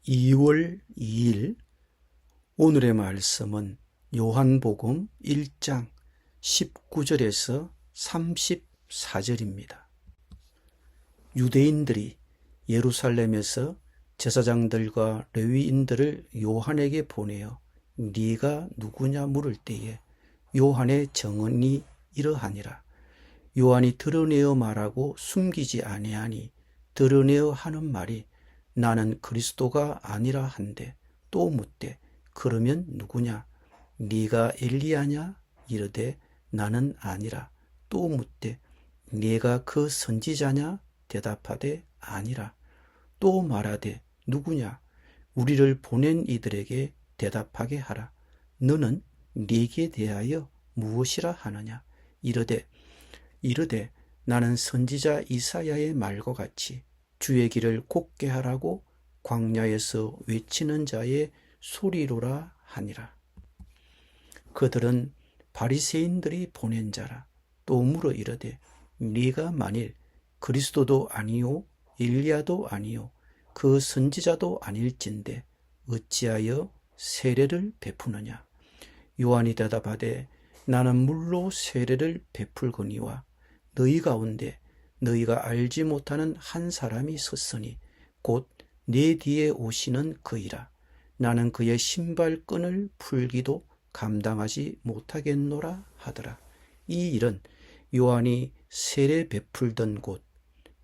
2월 2일 오늘의 말씀은 요한복음 1장 19절에서 34절입니다. 유대인들이 예루살렘에서 제사장들과 레위인들을 요한에게 보내어 네가 누구냐 물을 때에 요한의 정언이 이러하니라. 요한이 드러내어 말하고 숨기지 아니하니 드러내어 하는 말이 나는 그리스도가 아니라 한데, 또 묻되 그러면 누구냐? 네가 엘리야냐? 이르되 나는 아니라. 또 묻되 네가 그 선지자냐? 대답하되 아니라. 또 말하되 누구냐? 우리를 보낸 이들에게 대답하게 하라. 너는 네게 대하여 무엇이라 하느냐? 이르되 나는 선지자 이사야의 말과 같이 주의 길을 곧게 하라고 광야에서 외치는 자의 소리로라 하니라. 그들은 바리새인들이 보낸 자라. 또 물어 이르되 네가 만일 그리스도도 아니요 엘리야도 아니요 그 선지자도 아닐진데 어찌하여 세례를 베푸느냐? 요한이 대답하되 나는 물로 세례를 베풀거니와 너희 가운데 너희가 알지 못하는 한 사람이 섰으니 곧 내 뒤에 오시는 그이라. 나는 그의 신발끈을 풀기도 감당하지 못하겠노라 하더라. 이 일은 요한이 세례 베풀던 곳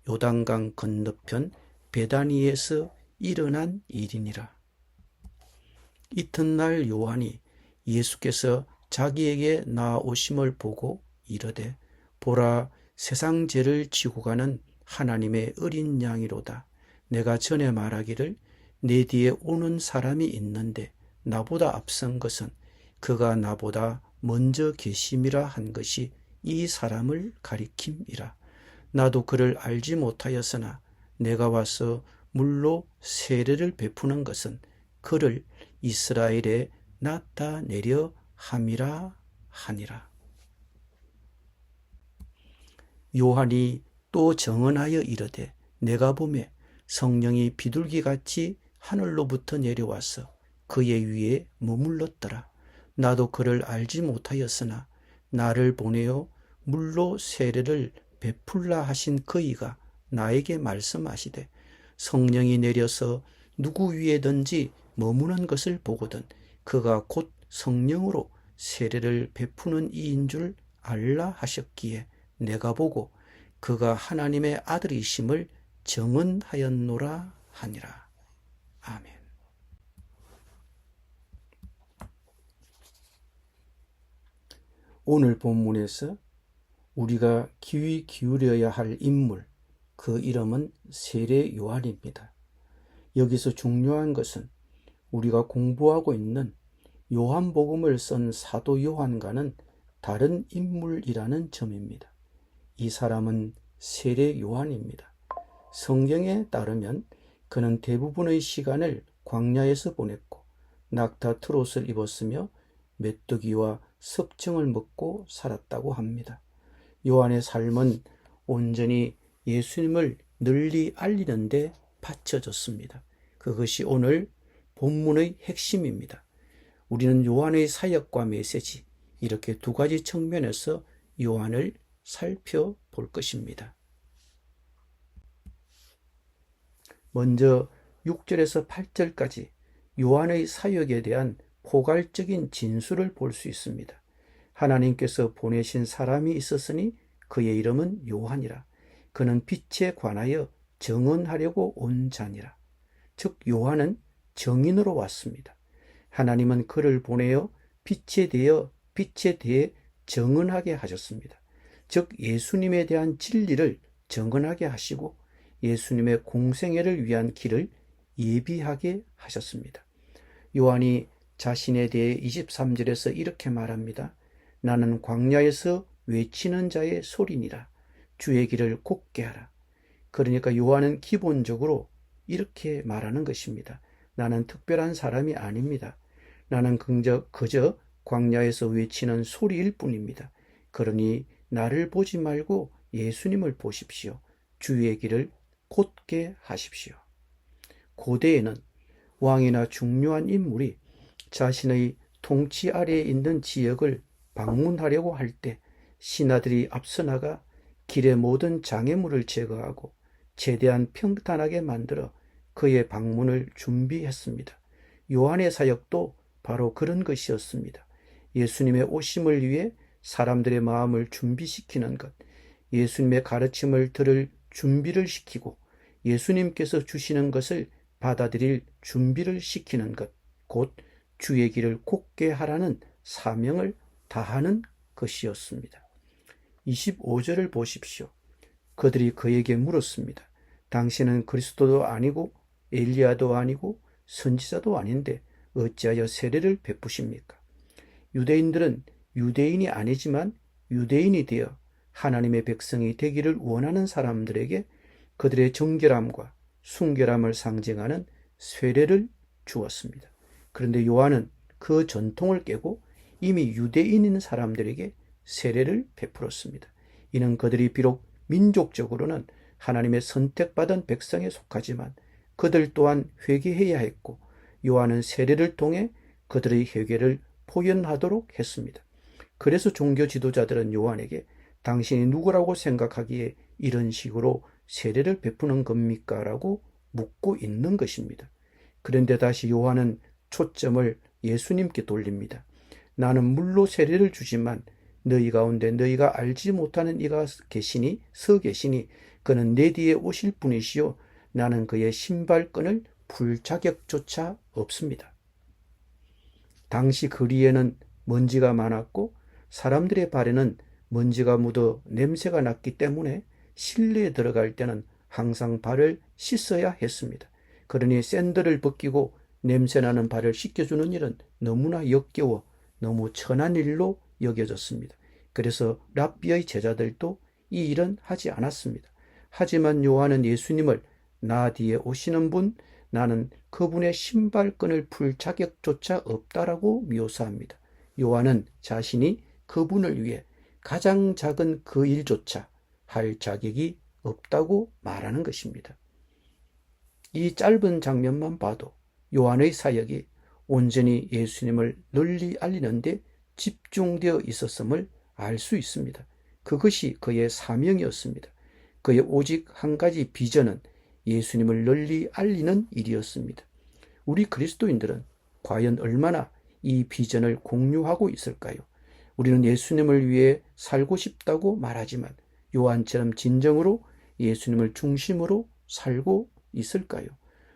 요단강 건너편 베다니에서 일어난 일이니라. 이튿날 요한이 예수께서 자기에게 나아오심을 보고 이르되 보라, 세상 죄를 지고 가는 하나님의 어린 양이로다. 내가 전에 말하기를 내 뒤에 오는 사람이 있는데 나보다 앞선 것은 그가 나보다 먼저 계심이라 한 것이 이 사람을 가리킴이라. 나도 그를 알지 못하였으나 내가 와서 물로 세례를 베푸는 것은 그를 이스라엘에 나타내려 함이라 하니라. 요한이 또 정언하여 이르되 내가 보매 성령이 비둘기같이 하늘로부터 내려와서 그의 위에 머물렀더라. 나도 그를 알지 못하였으나 나를 보내어 물로 세례를 베풀라 하신 그이가 나에게 말씀하시되 성령이 내려서 누구 위에든지 머무는 것을 보거든 그가 곧 성령으로 세례를 베푸는 이인 줄 알라 하셨기에 내가 보고 그가 하나님의 아들이심을 정언하였노라 하니라. 아멘. 오늘 본문에서 우리가 귀 기울여야 할 인물, 그 이름은 세례 요한입니다. 여기서 중요한 것은 우리가 공부하고 있는 요한복음을 쓴 사도 요한과는 다른 인물이라는 점입니다. 이 사람은 세례 요한입니다. 성경에 따르면 그는 대부분의 시간을 광야에서 보냈고 낙타 트롯을 입었으며 메뚜기와 섭정을 먹고 살았다고 합니다. 요한의 삶은 온전히 예수님을 널리 알리는 데 바쳐졌습니다. 그것이 오늘 본문의 핵심입니다. 우리는 요한의 사역과 메시지, 이렇게 두 가지 측면에서 요한을 살펴볼 것입니다. 먼저 6절에서 8절까지 요한의 사역에 대한 포괄적인 진술을 볼 수 있습니다. 하나님께서 보내신 사람이 있었으니 그의 이름은 요한이라. 그는 빛에 관하여 정언하려고 온 자니라. 즉 요한은 정인으로 왔습니다. 하나님은 그를 보내어 빛에 대해 정언하게 하셨습니다. 즉 예수님에 대한 진리를 정언하게 하시고 예수님의 공생애를 위한 길을 예비하게 하셨습니다. 요한이 자신에 대해 23절에서 이렇게 말합니다. 나는 광야에서 외치는 자의 소리니라. 주의 길을 곧게 하라. 그러니까 요한은 기본적으로 이렇게 말하는 것입니다. 나는 특별한 사람이 아닙니다. 나는 그저 광야에서 외치는 소리일 뿐입니다. 그러니 나를 보지 말고 예수님을 보십시오. 주의 길을 곧게 하십시오. 고대에는 왕이나 중요한 인물이 자신의 통치 아래에 있는 지역을 방문하려고 할 때 신하들이 앞서 나가 길의 모든 장애물을 제거하고 최대한 평탄하게 만들어 그의 방문을 준비했습니다. 요한의 사역도 바로 그런 것이었습니다. 예수님의 오심을 위해 사람들의 마음을 준비시키는 것, 예수님의 가르침을 들을 준비를 시키고 예수님께서 주시는 것을 받아들일 준비를 시키는 것, 곧 주의 길을 곱게 하라는 사명을 다하는 것이었습니다. 25절을 보십시오. 그들이 그에게 물었습니다. 당신은 그리스도도 아니고 엘리야도 아니고 선지자도 아닌데 어찌하여 세례를 베푸십니까? 유대인들은 유대인이 아니지만 유대인이 되어 하나님의 백성이 되기를 원하는 사람들에게 그들의 정결함과 순결함을 상징하는 세례를 주었습니다. 그런데 요한은 그 전통을 깨고 이미 유대인인 사람들에게 세례를 베풀었습니다. 이는 그들이 비록 민족적으로는 하나님의 선택받은 백성에 속하지만 그들 또한 회개해야 했고 요한은 세례를 통해 그들의 회개를 포연하도록 했습니다. 그래서 종교 지도자들은 요한에게 당신이 누구라고 생각하기에 이런 식으로 세례를 베푸는 겁니까? 라고 묻고 있는 것입니다. 그런데 다시 요한은 초점을 예수님께 돌립니다. 나는 물로 세례를 주지만 너희 가운데 너희가 알지 못하는 이가 서 계시니 그는 내 뒤에 오실 분이시요 나는 그의 신발끈을 풀 자격조차 없습니다. 당시 거리에는 먼지가 많았고 사람들의 발에는 먼지가 묻어 냄새가 났기 때문에 실내에 들어갈 때는 항상 발을 씻어야 했습니다. 그러니 샌들을 벗기고 냄새나는 발을 씻겨주는 일은 너무나 역겨워 너무 천한 일로 여겨졌습니다. 그래서 랍비의 제자들도 이 일은 하지 않았습니다. 하지만 요한은 예수님을 나 뒤에 오시는 분, 나는 그분의 신발끈을 풀 자격조차 없다라고 묘사합니다. 요한은 자신이 그분을 위해 가장 작은 그 일조차 할 자격이 없다고 말하는 것입니다. 이 짧은 장면만 봐도 요한의 사역이 온전히 예수님을 널리 알리는 데 집중되어 있었음을 알 수 있습니다. 그것이 그의 사명이었습니다. 그의 오직 한 가지 비전은 예수님을 널리 알리는 일이었습니다. 우리 그리스도인들은 과연 얼마나 이 비전을 공유하고 있을까요? 우리는 예수님을 위해 살고 싶다고 말하지만 요한처럼 진정으로 예수님을 중심으로 살고 있을까요?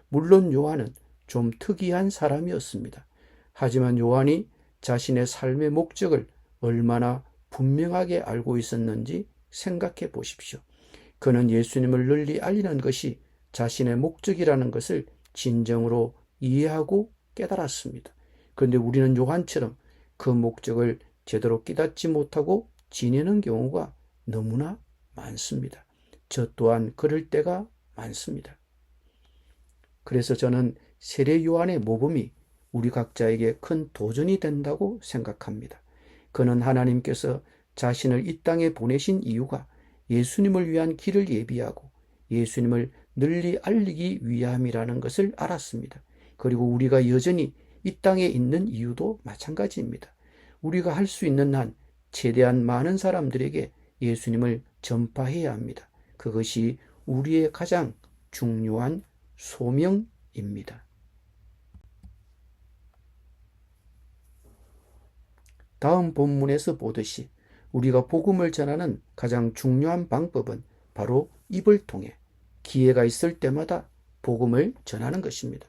물론 요한은 좀 특이한 사람이었습니다. 하지만 요한이 자신의 삶의 목적을 얼마나 분명하게 알고 있었는지 생각해 보십시오. 그는 예수님을 널리 알리는 것이 자신의 목적이라는 것을 진정으로 이해하고 깨달았습니다. 그런데 우리는 요한처럼 그 목적을 제대로 깨닫지 못하고 지내는 경우가 너무나 많습니다. 저 또한 그럴 때가 많습니다. 그래서 저는 세례 요한의 모범이 우리 각자에게 큰 도전이 된다고 생각합니다. 그는 하나님께서 자신을 이 땅에 보내신 이유가 예수님을 위한 길을 예비하고 예수님을 널리 알리기 위함이라는 것을 알았습니다. 그리고 우리가 여전히 이 땅에 있는 이유도 마찬가지입니다. 우리가 할 수 있는 한 최대한 많은 사람들에게 예수님을 전파해야 합니다. 그것이 우리의 가장 중요한 소명입니다. 다음 본문에서 보듯이 우리가 복음을 전하는 가장 중요한 방법은 바로 입을 통해 기회가 있을 때마다 복음을 전하는 것입니다.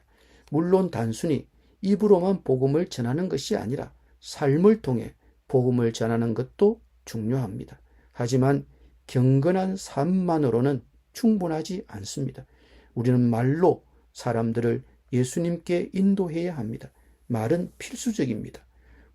물론 단순히 입으로만 복음을 전하는 것이 아니라 삶을 통해 복음을 전하는 것도 중요합니다. 하지만 경건한 삶만으로는 충분하지 않습니다. 우리는 말로 사람들을 예수님께 인도해야 합니다. 말은 필수적입니다.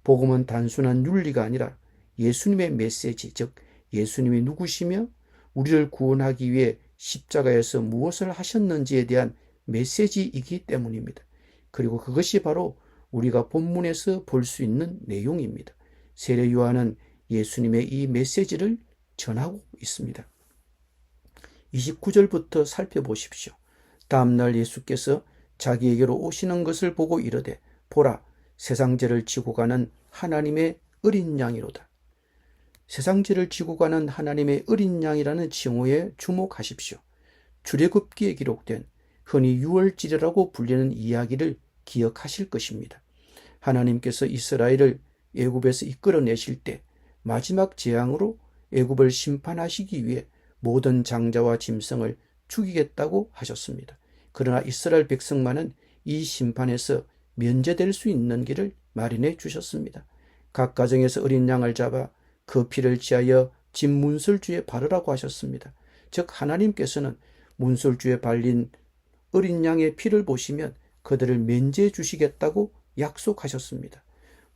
복음은 단순한 윤리가 아니라 예수님의 메시지, 즉 예수님이 누구시며 우리를 구원하기 위해 십자가에서 무엇을 하셨는지에 대한 메시지이기 때문입니다. 그리고 그것이 바로 우리가 본문에서 볼 수 있는 내용입니다. 세례 요한은 예수님의 이 메시지를 전하고 있습니다. 29절부터 살펴보십시오. 다음날 예수께서 자기에게로 오시는 것을 보고 이르되 보라 세상 죄를 지고 가는 하나님의 어린 양이로다. 세상 죄를 지고 가는 하나님의 어린 양이라는 칭호에 주목하십시오. 출애굽기에 기록된 흔히 유월절이라고 불리는 이야기를 기억하실 것입니다. 하나님께서 이스라엘을 애굽에서 이끌어내실 때 마지막 재앙으로 애굽을 심판하시기 위해 모든 장자와 짐승을 죽이겠다고 하셨습니다. 그러나 이스라엘 백성만은 이 심판에서 면제될 수 있는 길을 마련해 주셨습니다. 각 가정에서 어린 양을 잡아 그 피를 취하여 집 문설주에 바르라고 하셨습니다. 즉 하나님께서는 문설주에 발린 어린 양의 피를 보시면 그들을 면제해 주시겠다고 약속하셨습니다.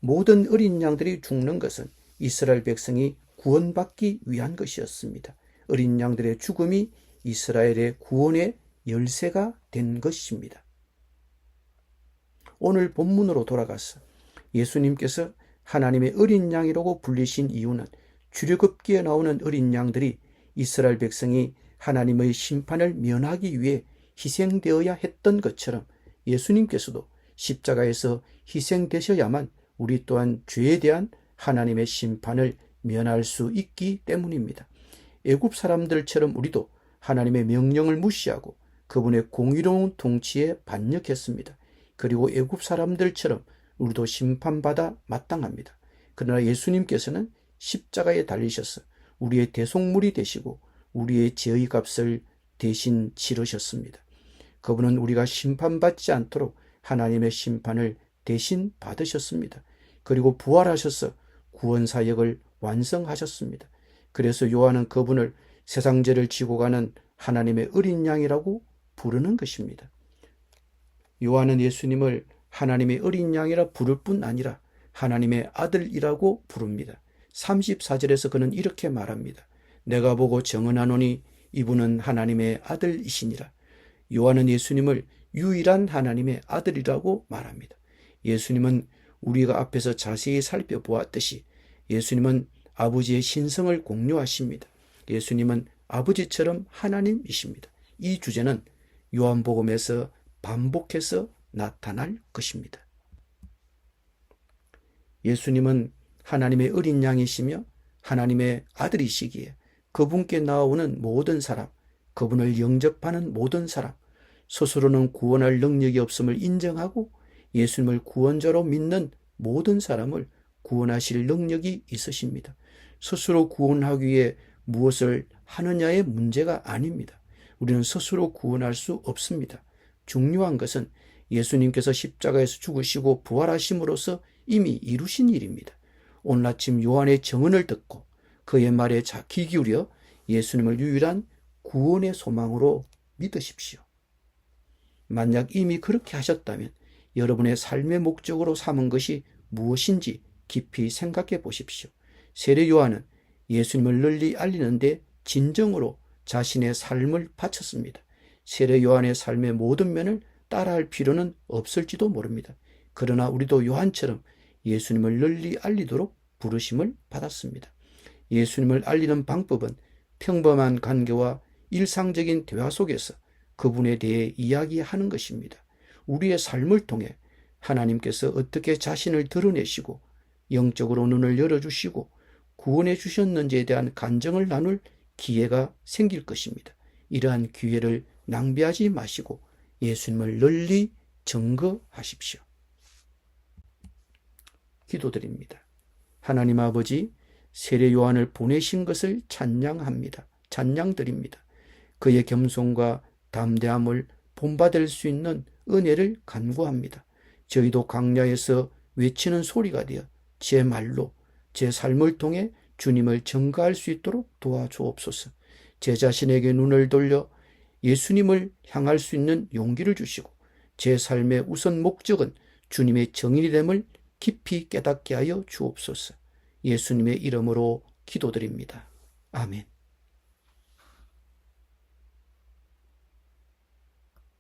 모든 어린 양들이 죽는 것은 이스라엘 백성이 구원받기 위한 것이었습니다. 어린 양들의 죽음이 이스라엘의 구원의 열쇠가 된 것입니다. 오늘 본문으로 돌아가서 예수님께서 하나님의 어린 양이라고 불리신 이유는 출애굽기에 나오는 어린 양들이 이스라엘 백성이 하나님의 심판을 면하기 위해 희생되어야 했던 것처럼 예수님께서도 십자가에서 희생되셔야만 우리 또한 죄에 대한 하나님의 심판을 면할 수 있기 때문입니다. 애굽 사람들처럼 우리도 하나님의 명령을 무시하고 그분의 공의로운 통치에 반역했습니다. 그리고 애굽 사람들처럼 우리도 심판받아 마땅합니다. 그러나 예수님께서는 십자가에 달리셔서 우리의 대속물이 되시고 우리의 죄의 값을 대신 치르셨습니다. 그분은 우리가 심판받지 않도록 하나님의 심판을 대신 받으셨습니다. 그리고 부활하셔서 구원사역을 완성하셨습니다. 그래서 요한은 그분을 세상 죄를 지고 가는 하나님의 어린 양이라고 부르는 것입니다. 요한은 예수님을 하나님의 어린 양이라 부를 뿐 아니라 하나님의 아들이라고 부릅니다. 34절에서 그는 이렇게 말합니다. 내가 보고 정언하노니 이분은 하나님의 아들이시니라. 요한은 예수님을 유일한 하나님의 아들이라고 말합니다. 예수님은 우리가 앞에서 자세히 살펴보았듯이 예수님은 아버지의 신성을 공유하십니다. 예수님은 아버지처럼 하나님이십니다. 이 주제는 요한복음에서 반복해서 나타날 것입니다. 예수님은 하나님의 어린 양이시며 하나님의 아들이시기에 그분께 나오는 모든 사람, 그분을 영접하는 모든 사람, 스스로는 구원할 능력이 없음을 인정하고 예수님을 구원자로 믿는 모든 사람을 구원하실 능력이 있으십니다. 스스로 구원하기 위해 무엇을 하느냐의 문제가 아닙니다. 우리는 스스로 구원할 수 없습니다. 중요한 것은 예수님께서 십자가에서 죽으시고 부활하심으로써 이미 이루신 일입니다. 오늘 아침 요한의 정언을 듣고 그의 말에 귀 기울여 예수님을 유일한 구원의 소망으로 믿으십시오. 만약 이미 그렇게 하셨다면 여러분의 삶의 목적으로 삼은 것이 무엇인지 깊이 생각해 보십시오. 세례 요한은 예수님을 널리 알리는데 진정으로 자신의 삶을 바쳤습니다. 세례 요한의 삶의 모든 면을 따라할 필요는 없을지도 모릅니다. 그러나 우리도 요한처럼 예수님을 널리 알리도록 부르심을 받았습니다. 예수님을 알리는 방법은 평범한 관계와 일상적인 대화 속에서 그분에 대해 이야기하는 것입니다. 우리의 삶을 통해 하나님께서 어떻게 자신을 드러내시고 영적으로 눈을 열어주시고 구원해 주셨는지에 대한 간증을 나눌 기회가 생길 것입니다. 이러한 기회를 낭비하지 마시고 예수님을 널리 증거하십시오. 기도드립니다. 하나님 아버지, 세례 요한을 보내신 것을 찬양합니다. 찬양드립니다. 그의 겸손과 담대함을 본받을 수 있는 은혜를 간구합니다. 저희도 광야에서 외치는 소리가 되어 제 말로 제 삶을 통해 주님을 증거할 수 있도록 도와주옵소서. 제 자신에게 눈을 돌려 예수님을 향할 수 있는 용기를 주시고 제 삶의 우선 목적은 주님의 정인이 됨을 깊이 깨닫게 하여 주옵소서. 예수님의 이름으로 기도드립니다. 아멘.